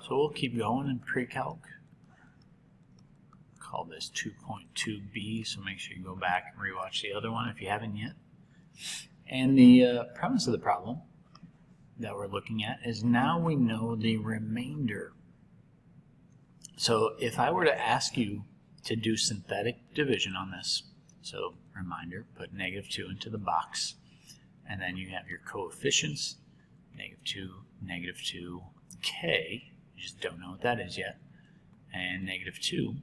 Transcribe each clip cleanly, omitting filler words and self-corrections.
So we'll keep going in pre-calc. Call this 2.2b, so make sure you go back and rewatch the other one if you haven't yet. And the premise of the problem that we're looking at is now we know the remainder. So if I were to ask you to do synthetic division on this, so reminder, put -2 into the box, and then you have your coefficients, -2, -2k, you just don't know what that is yet, and -2.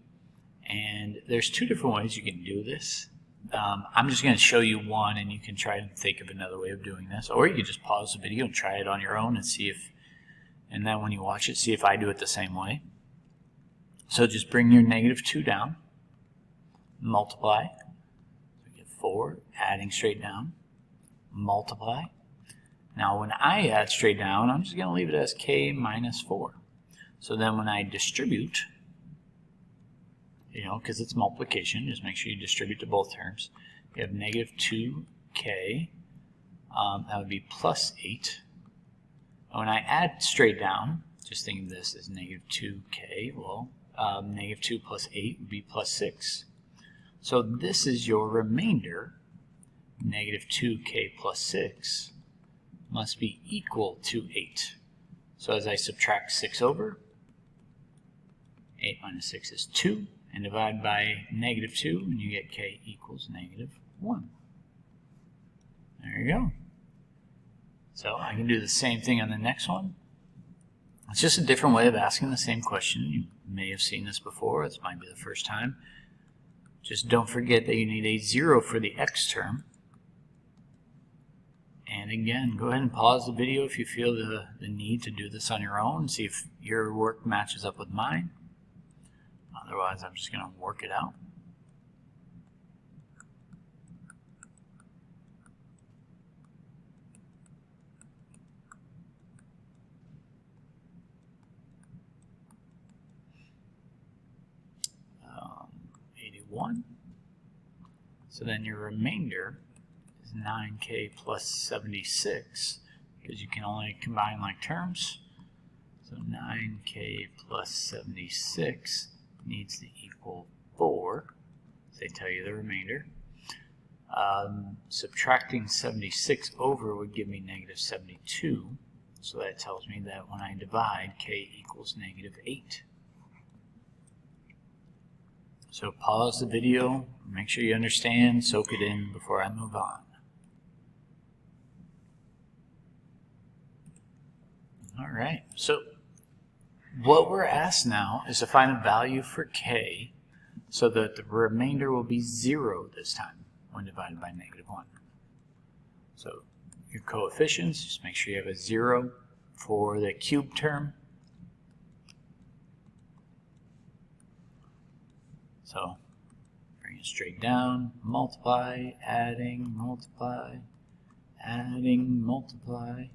And there's two different ways you can do this. I'm just going to show you one, and you can try to think of another way of doing this, or you can just pause the video and try it on your own and see if, and then when you watch it, see if I do it the same way. So just bring your -2 down, multiply, so we get 4, adding straight down, multiply. Now when I add straight down, I'm just going to leave it as k minus 4. So then when I distribute, because it's multiplication, just make sure you distribute to both terms. You have -2k, that would be plus 8. When I add straight down, just think of this as -2k, well, -2 plus 8 would be plus 6. So this is your remainder, -2k plus 6, must be equal to 8. So as I subtract 6 over, 8 minus 6 is 2. And divide by -2, and you get k equals -1. There you go. So I can do the same thing on the next one. It's just a different way of asking the same question. You may have seen this before. This might be the first time. Just don't forget that you need a 0 for the x term. And again, go ahead and pause the video if you feel the need to do this on your own and see if your work matches up with mine. Otherwise, I'm just going to work it out. Um, 81. So then your remainder is 9k plus 76, because you can only combine like terms. So 9k plus 76 needs to equal 4. They tell you the remainder. Subtracting 76 over would give me -72. So that tells me that when I divide, k equals -8. So pause the video, make sure you understand, soak it in before I move on. All right, so what we're asked now is to find a value for k so that the remainder will be 0 this time when divided by -1. So your coefficients, just make sure you have a 0 for the cube term. So bring it straight down, multiply, adding, multiply, adding, multiply.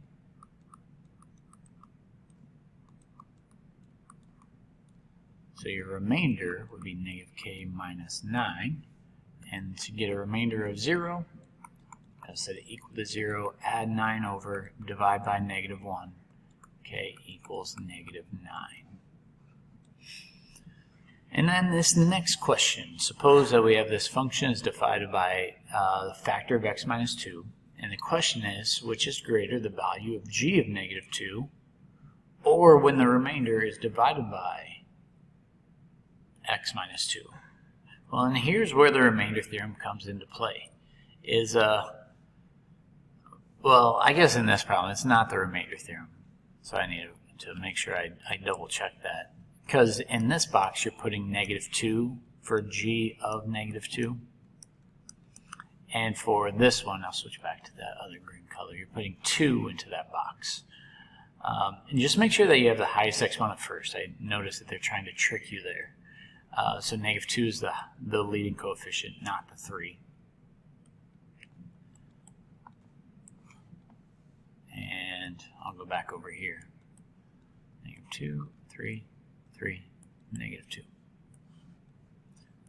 So your remainder would be -k minus 9. And to get a remainder of 0, I set it equal to 0, add 9 over, divide by -1. K equals -9. And then this next question, suppose that we have this function is divided by the factor of x minus 2. And the question is, which is greater, the value of g of -2, or when the remainder is divided by x minus 2. Well, and here's where the remainder theorem comes into play. Well, I guess in this problem, it's not the remainder theorem. So I need to make sure I double check that. Because in this box, you're putting -2 for g of -2. And for this one, I'll switch back to that other green color. You're putting 2 into that box. And just make sure that you have the highest exponent first. I noticed that they're trying to trick you there. So -2 is the leading coefficient, not the 3. And I'll go back over here. -2, 3, 3, -2.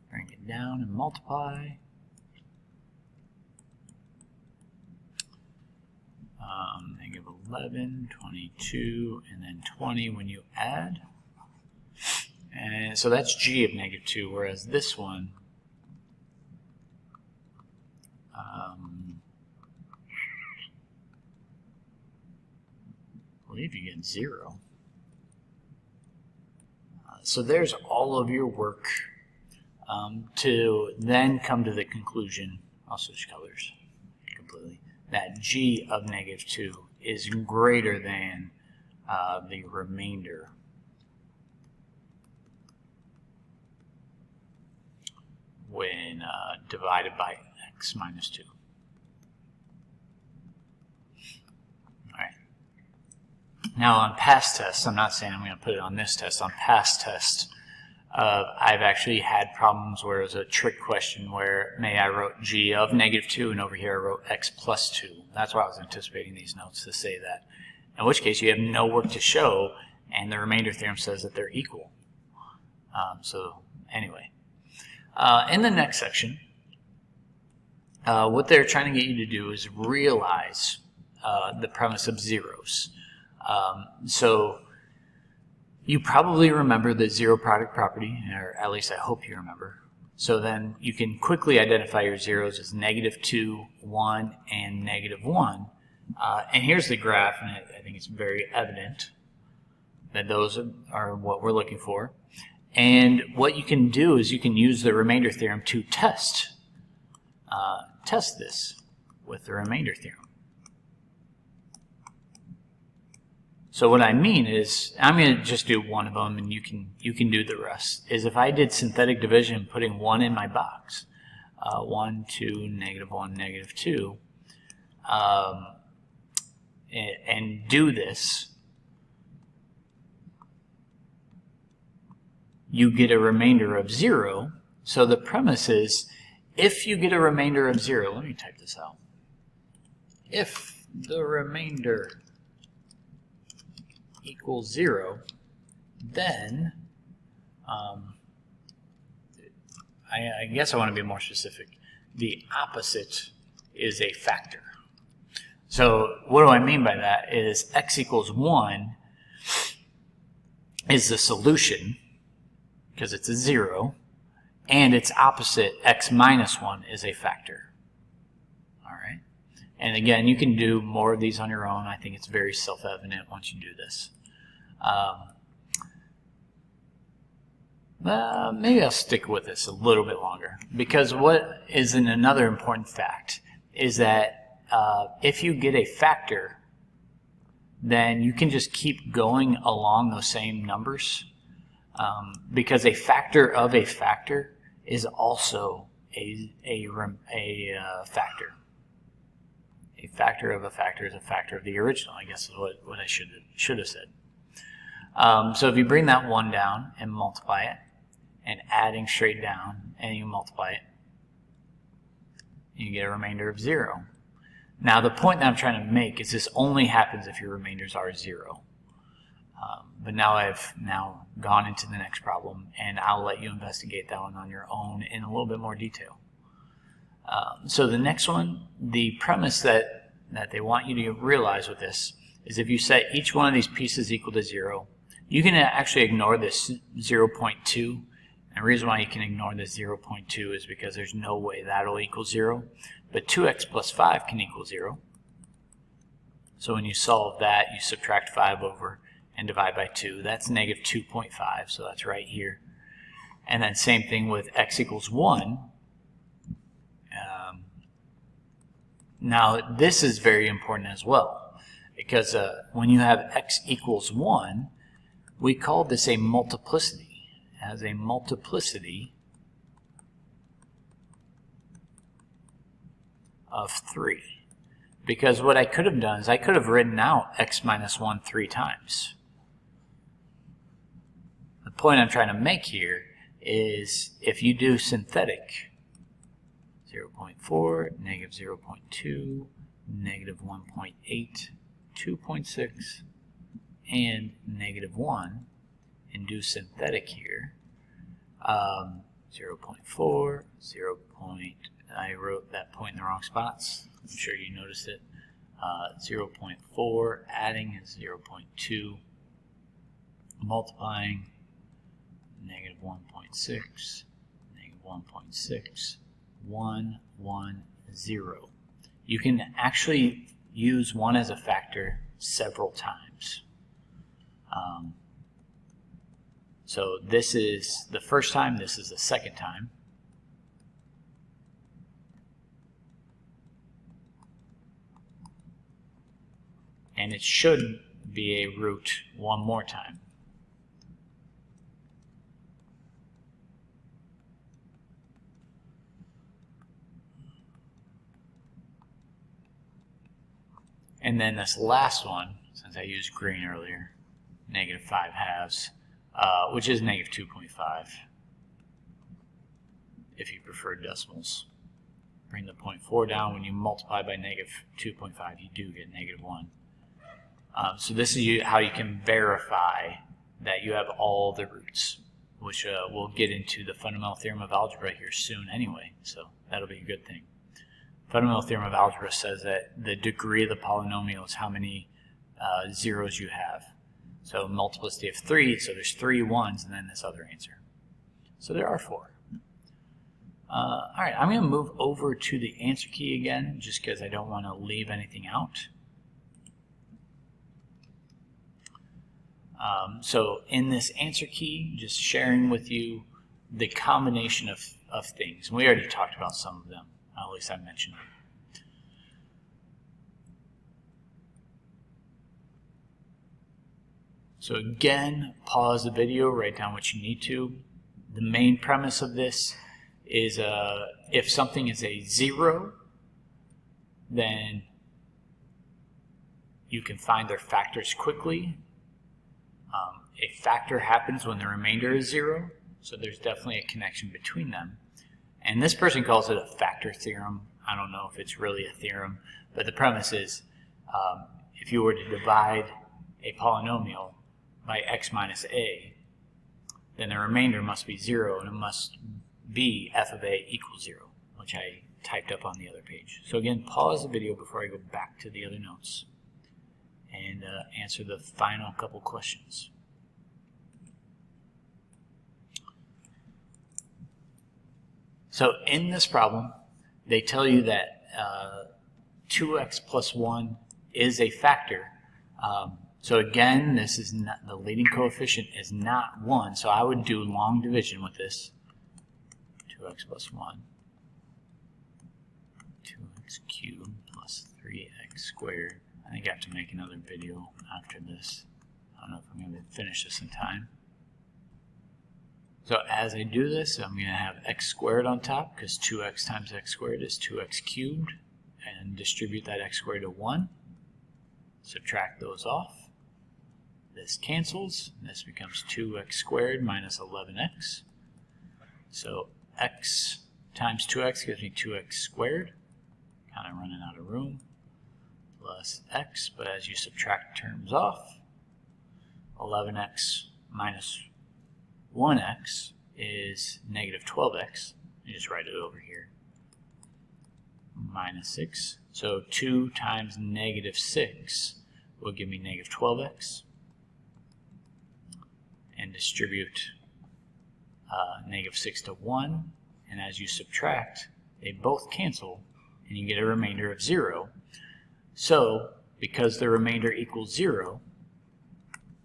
Bring it down and multiply. negative 11, 22, and then 20 when you add. And so that's g of negative 2, whereas this one, I believe you get 0. So there's all of your work to then come to the conclusion, I'll switch colors completely, that g of negative 2 is greater than the remainder when divided by x minus 2. Alright. Now on past tests, I'm not saying I'm going to put it on this test, on past tests, I've actually had problems where it was a trick question where I wrote g of negative 2 and over here I wrote x plus 2. That's why I was anticipating these notes to say that. In which case you have no work to show and the remainder theorem says that they're equal. So anyway. In the next section, what they're trying to get you to do is realize the premise of zeros. So you probably remember the zero product property, or at least I hope you remember. So then you can quickly identify your zeros as negative 2, 1, and negative 1. And here's the graph, and I think it's very evident that those are what we're looking for. And what you can do is you can use the remainder theorem to test this with the remainder theorem. So what I mean is, I'm going to just do one of them and you can do the rest, is if I did synthetic division putting 1 in my box, 1, 2, negative 1, negative 2, and do this, you get a remainder of 0. So the premise is, if you get a remainder of 0, let me type this out. If the remainder equals 0, then I guess I want to be more specific. The opposite is a factor. So what do I mean by that is x equals 1 is the solution, because it's a 0, and its opposite, x minus 1, is a factor. All right? And again, you can do more of these on your own. I think it's very self-evident once you do this. Maybe I'll stick with this a little bit longer, because what is another important fact is that if you get a factor, then you can just keep going along those same numbers. Because a factor of a factor is also a factor. A factor of a factor is a factor of the original, I guess is what I should have said. So if you bring that 1 down and multiply it, and adding straight down, and you multiply it, you get a remainder of 0. Now the point that I'm trying to make is this only happens if your remainders are 0. But now I've gone into the next problem, and I'll let you investigate that one on your own in a little bit more detail. So the next one, the premise that they want you to realize with this is if you set each one of these pieces equal to 0, you can actually ignore this 0.2. And the reason why you can ignore this 0.2 is because there's no way that'll equal 0. But 2x plus 5 can equal 0. So when you solve that, you subtract 5 over and divide by 2. That's negative 2.5, so that's right here. And then same thing with x equals 1. Now this is very important as well, because when you have x equals 1, we call this a multiplicity. It has a multiplicity of 3. Because what I could have done is I could have written out x minus 1 3 times. The point I'm trying to make here is if you do synthetic, 0.4, negative 0.2, negative 1.8, 2.6, and negative 1, and do synthetic here, 0.4, I wrote that point in the wrong spots. I'm sure you noticed it. 0.4, adding is 0.2, multiplying negative 1.6, negative 1.6, 1, 1, 0. You can actually use 1 as a factor several times. So this is the first time, this is the second time. And it should be a root one more time. And then this last one, since I used green earlier, negative 5 halves, which is negative 2.5 if you prefer decimals. Bring the 0.4 down. When you multiply by negative 2.5, you do get negative 1. So this is how you can verify that you have all the roots, which we'll get into the fundamental theorem of algebra here soon anyway, so that'll be a good thing. Fundamental theorem of algebra says that the degree of the polynomial is how many zeros you have. So multiplicity of 3, so there's 3 1s and then this other answer. So there are 4. All right, I'm going to move over to the answer key again, just because I don't want to leave anything out. So in this answer key, just sharing with you the combination of things. And we already talked about some of them, at least I mentioned them. So again, pause the video, write down what you need to. The main premise of this is if something is a 0, then you can find their factors quickly. A factor happens when the remainder is 0, so there's definitely a connection between them. And this person calls it a factor theorem. I don't know if it's really a theorem, but the premise is if you were to divide a polynomial by x minus a, then the remainder must be 0, and it must be f of a equals 0, which I typed up on the other page. So again, pause the video before I go back to the other notes and answer the final couple questions. So in this problem, they tell you that 2x plus 1 is a factor. So again, this is not, the leading coefficient is not 1, so I would do long division with this. 2x plus 1, 2x cubed plus 3x squared. I think I have to make another video after this. I don't know if I'm going to finish this in time. So as I do this, I'm going to have x squared on top, because 2x times x squared is 2x cubed, and distribute that x squared to 1. Subtract those off. This cancels. This becomes 2x squared minus 11x. So x times 2x gives me 2x squared. Kind of running out of room. Plus x, but as you subtract terms off, 11x minus 1x is negative 12x. You just write it over here. Minus 6. So 2 times negative 6 will give me negative 12x. And distribute negative 6 to 1. And as you subtract, they both cancel, and you get a remainder of 0. So, because the remainder equals 0,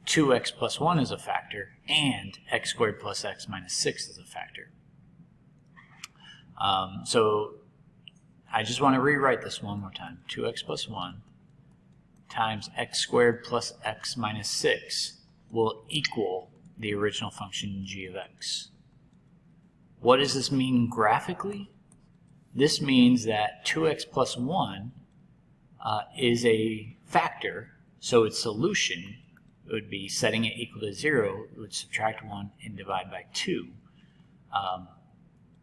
2x plus 1 is a factor, and x squared plus x minus 6 is a factor. So I just want to rewrite this one more time. 2x plus 1 times x squared plus x minus 6 will equal the original function g of x. What does this mean graphically? This means that 2x plus 1 is a factor, so its solution would be setting it equal to 0, it would subtract 1 and divide by 2,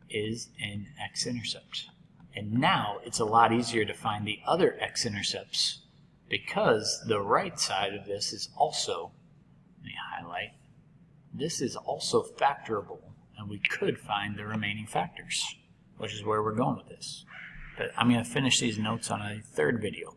is an x-intercept. And now it's a lot easier to find the other x-intercepts because the right side of this is also, let me highlight, this is also factorable, and we could find the remaining factors, which is where we're going with this. But I'm going to finish these notes on a third video.